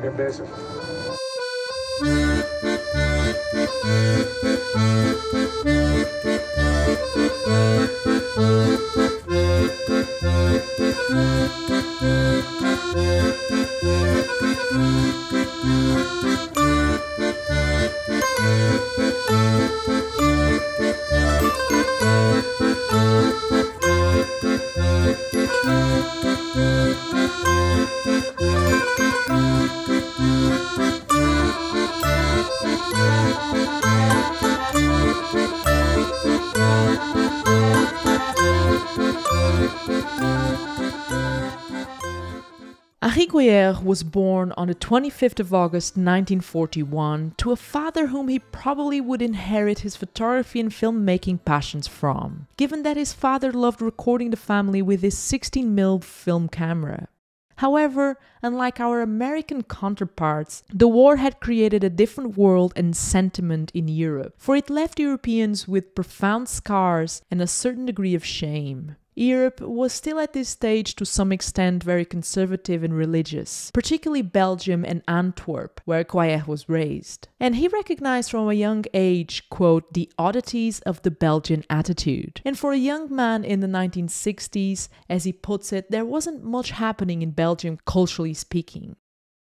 Ben bezig. Harry Gruyaert was born on the 25th of August 1941 to a father whom he probably would inherit his photography and filmmaking passions from, given that his father loved recording the family with his 16mm film camera. However, unlike our American counterparts, the war had created a different world and sentiment in Europe, for it left Europeans with profound scars and a certain degree of shame. Europe was still at this stage to some extent very conservative and religious, particularly Belgium and Antwerp, where Gruyaert was raised. And he recognized from a young age, quote, the oddities of the Belgian attitude. And for a young man in the 1960s, as he puts it, there wasn't much happening in Belgium culturally speaking.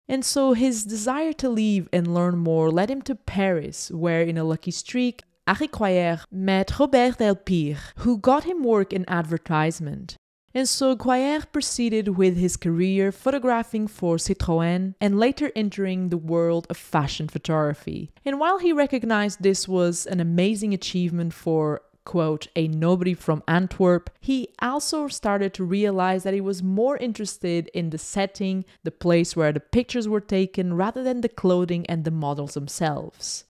And so his desire to leave and learn more led him to Paris, where in a lucky streak, Harry Gruyaert met Robert Delpire, who got him work in advertisement. And so Gruyaert proceeded with his career photographing for Citroën and later entering the world of fashion photography. And while he recognized this was an amazing achievement for, quote, a nobody from Antwerp, he also started to realize that he was more interested in the setting, the place where the pictures were taken, rather than the clothing and the models themselves.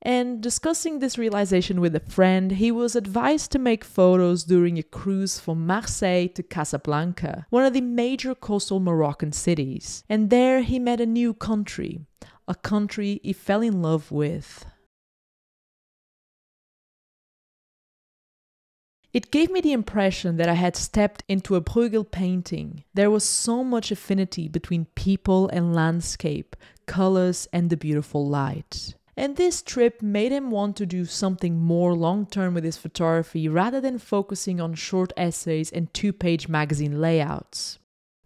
And discussing this realization with a friend, he was advised to make photos during a cruise from Marseille to Casablanca, one of the major coastal Moroccan cities. And there he met a new country, a country he fell in love with. It gave me the impression that I had stepped into a Bruegel painting. There was so much affinity between people and landscape, colors and the beautiful light. And this trip made him want to do something more long-term with his photography rather than focusing on short essays and two-page magazine layouts.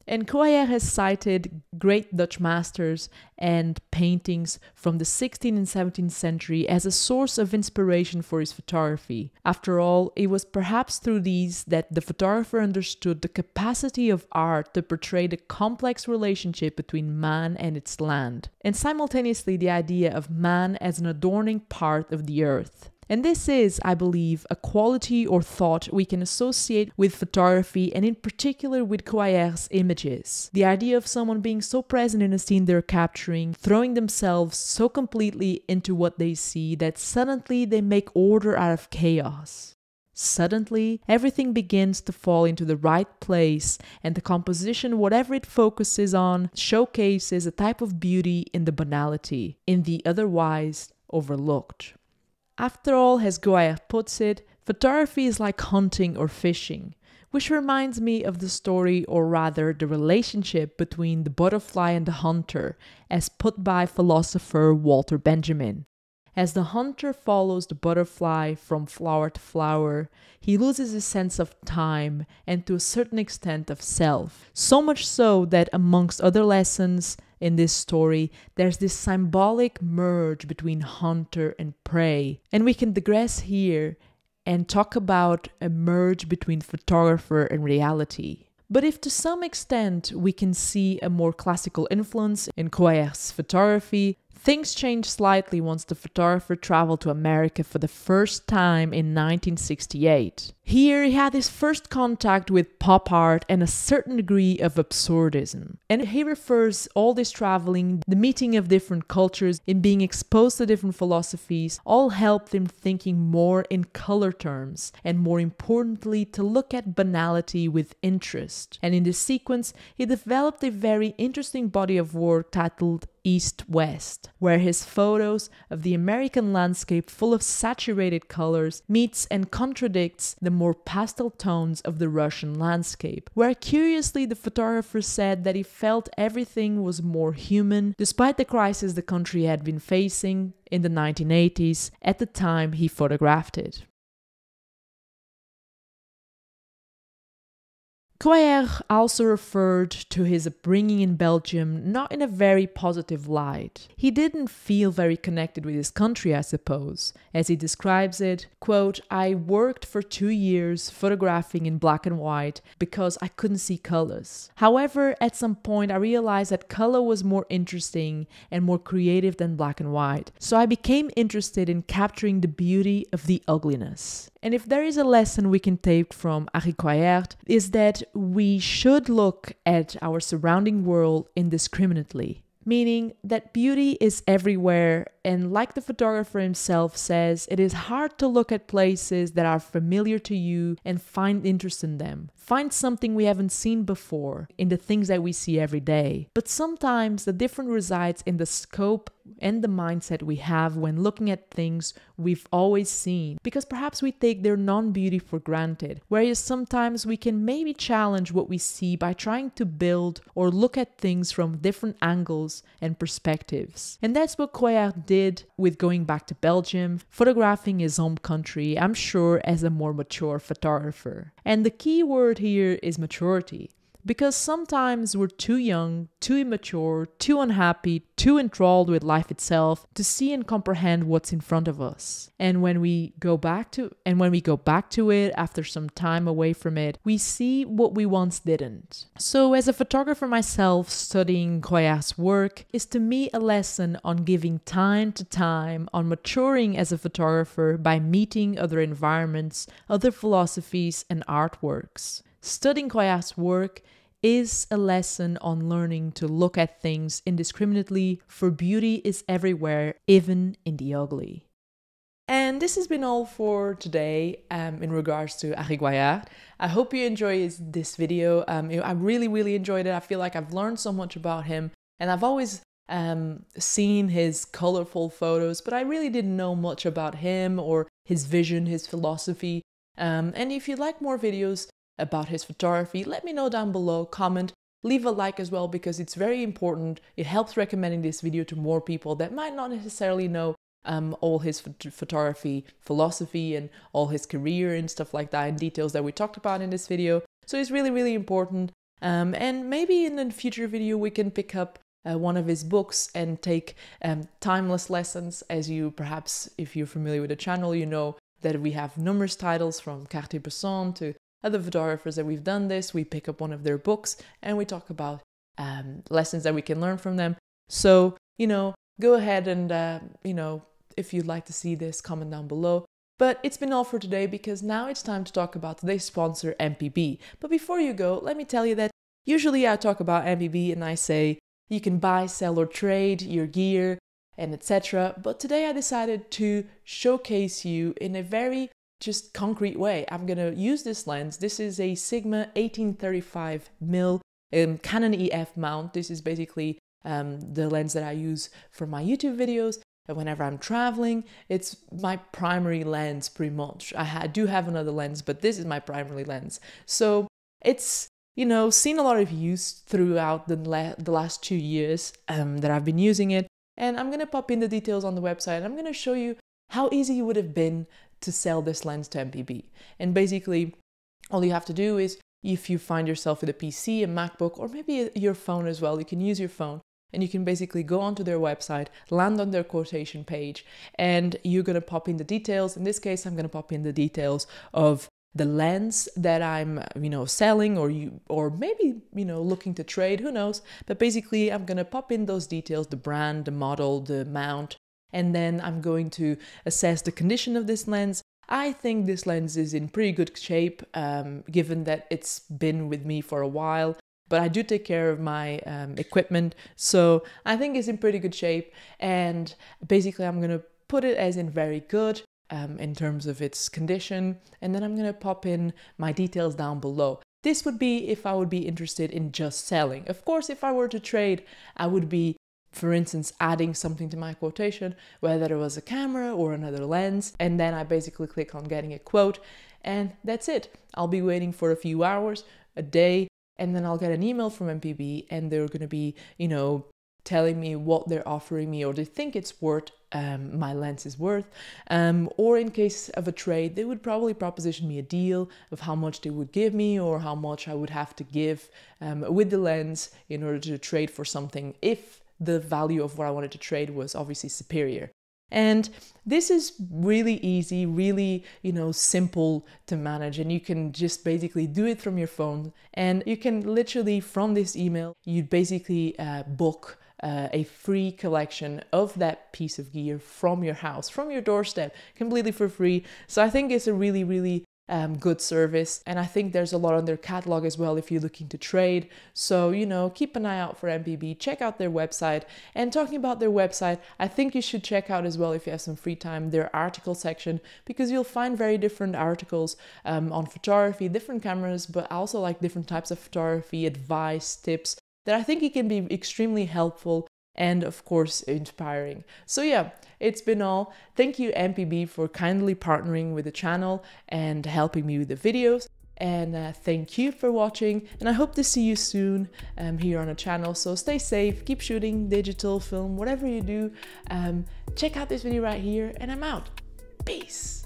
And Gruyaert has cited great Dutch masters and paintings from the 16th and 17th century as a source of inspiration for his photography. After all, it was perhaps through these that the photographer understood the capacity of art to portray the complex relationship between man and its land, and simultaneously the idea of man as an adorning part of the earth. And this is, I believe, a quality or thought we can associate with photography and in particular with Gruyaert's images. The idea of someone being so present in a scene they're capturing, throwing themselves so completely into what they see that suddenly they make order out of chaos. Suddenly, everything begins to fall into the right place and the composition, whatever it focuses on, showcases a type of beauty in the banality, in the otherwise overlooked. After all, as Gruyaert puts it, photography is like hunting or fishing, which reminds me of the story, or rather the relationship between the butterfly and the hunter, as put by philosopher Walter Benjamin. As the hunter follows the butterfly from flower to flower, he loses his sense of time and to a certain extent of self. So much so that amongst other lessons in this story, there's this symbolic merge between hunter and prey. And we can digress here and talk about a merge between photographer and reality. But if to some extent we can see a more classical influence in Gruyaert's photography, things changed slightly once the photographer traveled to America for the first time in 1968. Here he had his first contact with pop art and a certain degree of absurdism. And he refers all this traveling, the meeting of different cultures, in being exposed to different philosophies, all helped him thinking more in color terms, and more importantly, to look at banality with interest. And in this sequence, he developed a very interesting body of work titled East-West, where his photos of the American landscape full of saturated colors meets and contradicts the more pastel tones of the Russian landscape, where curiously the photographer said that he felt everything was more human despite the crisis the country had been facing in the 1980s at the time he photographed it. Gruyaert also referred to his upbringing in Belgium not in a very positive light. He didn't feel very connected with his country, I suppose. As he describes it, quote, "I worked for 2 years photographing in black and white because I couldn't see colors. However, at some point I realized that color was more interesting and more creative than black and white. So I became interested in capturing the beauty of the ugliness." And if there is a lesson we can take from Harry Gruyaert, is that we should look at our surrounding world indiscriminately. Meaning that beauty is everywhere, and like the photographer himself says, it is hard to look at places that are familiar to you and find interest in them. Find something we haven't seen before in the things that we see every day. But sometimes the difference resides in the scope and the mindset we have when looking at things we've always seen, because perhaps we take their non-beauty for granted, whereas sometimes we can maybe challenge what we see by trying to build or look at things from different angles and perspectives. And that's what Gruyaert did with going back to Belgium, photographing his home country, I'm sure as a more mature photographer. And the key word here is maturity. Because sometimes we're too young, too immature, too unhappy, too enthralled with life itself to see and comprehend what's in front of us. And when we go back to it after some time away from it, we see what we once didn't. So as a photographer myself, studying Gruyaert's work is to me a lesson on giving time to time, on maturing as a photographer by meeting other environments, other philosophies and artworks. Studying Gruyaert's work is a lesson on learning to look at things indiscriminately, for beauty is everywhere, even in the ugly. And this has been all for today in regards to Harry Gruyaert. I hope you enjoyed this video. I really enjoyed it. I feel like I've learned so much about him, and I've always seen his colorful photos, but I really didn't know much about him or his vision, his philosophy. And if you'd like more videos about his photography, let me know down below, comment, leave a like as well, because it's very important. It helps recommending this video to more people that might not necessarily know all his photography philosophy and all his career and stuff like that, and details that we talked about in this video. So it's really important. And maybe in a future video we can pick up one of his books and take timeless lessons. As you perhaps, if you're familiar with the channel, you know that we have numerous titles from Cartier-Bresson to other photographers that we've done this. We pick up one of their books and we talk about lessons that we can learn from them. So, go ahead and, if you'd like to see this, comment down below. But it's been all for today, because now it's time to talk about today's sponsor, MPB. But before you go, let me tell you that usually I talk about MPB and I say you can buy, sell or trade your gear and etc. But today I decided to showcase you in a very just concrete way. I'm gonna use this lens. This is a Sigma 1835mm Canon EF mount. This is basically the lens that I use for my YouTube videos. And whenever I'm traveling, it's my primary lens pretty much. I do have another lens, but this is my primary lens. So it's, seen a lot of use throughout the last 2 years that I've been using it. And I'm gonna pop in the details on the website, and I'm gonna show you how easy it would have been to sell this lens to MPB. And basically, all you have to do is, if you find yourself with a PC, a MacBook, or maybe your phone as well, you can use your phone, and you can basically go onto their website, land on their quotation page, and you're gonna pop in the details. In this case, I'm gonna pop in the details of the lens that I'm, selling, or maybe, looking to trade, who knows. But basically, I'm gonna pop in those details, the brand, the model, the mount, and then I'm going to assess the condition of this lens. I think this lens is in pretty good shape, given that it's been with me for a while, but I do take care of my equipment, so I think it's in pretty good shape. And basically I'm going to put it as in very good in terms of its condition, and then I'm going to pop in my details down below. This would be if I would be interested in just selling. Of course, if I were to trade, I would be, for instance, adding something to my quotation, whether it was a camera or another lens, and then I basically click on getting a quote, and that's it. I'll be waiting for a few hours, a day, and then I'll get an email from MPB, and they're going to be, telling me what they're offering me, or they think it's worth, my lens is worth. Or in case of a trade, they would probably proposition me a deal of how much they would give me, or how much I would have to give with the lens in order to trade for something, if the value of what I wanted to trade was obviously superior. And this is really easy, really, simple to manage, and you can just basically do it from your phone. And you can literally, from this email, you basically book a free collection of that piece of gear from your house, from your doorstep, completely for free. So I think it's a really, really good service, and I think there's a lot on their catalog as well if you're looking to trade. So keep an eye out for MPB, check out their website. And talking about their website, I think you should check out as well, if you have some free time, their article section, because you'll find very different articles on photography, different cameras, but also like different types of photography, advice, tips, that I think it can be extremely helpful and of course inspiring. So yeah, it's been all. Thank you MPB for kindly partnering with the channel and helping me with the videos. And thank you for watching, and I hope to see you soon here on the channel. So stay safe, keep shooting digital film, whatever you do. Check out this video right here, and I'm out. Peace.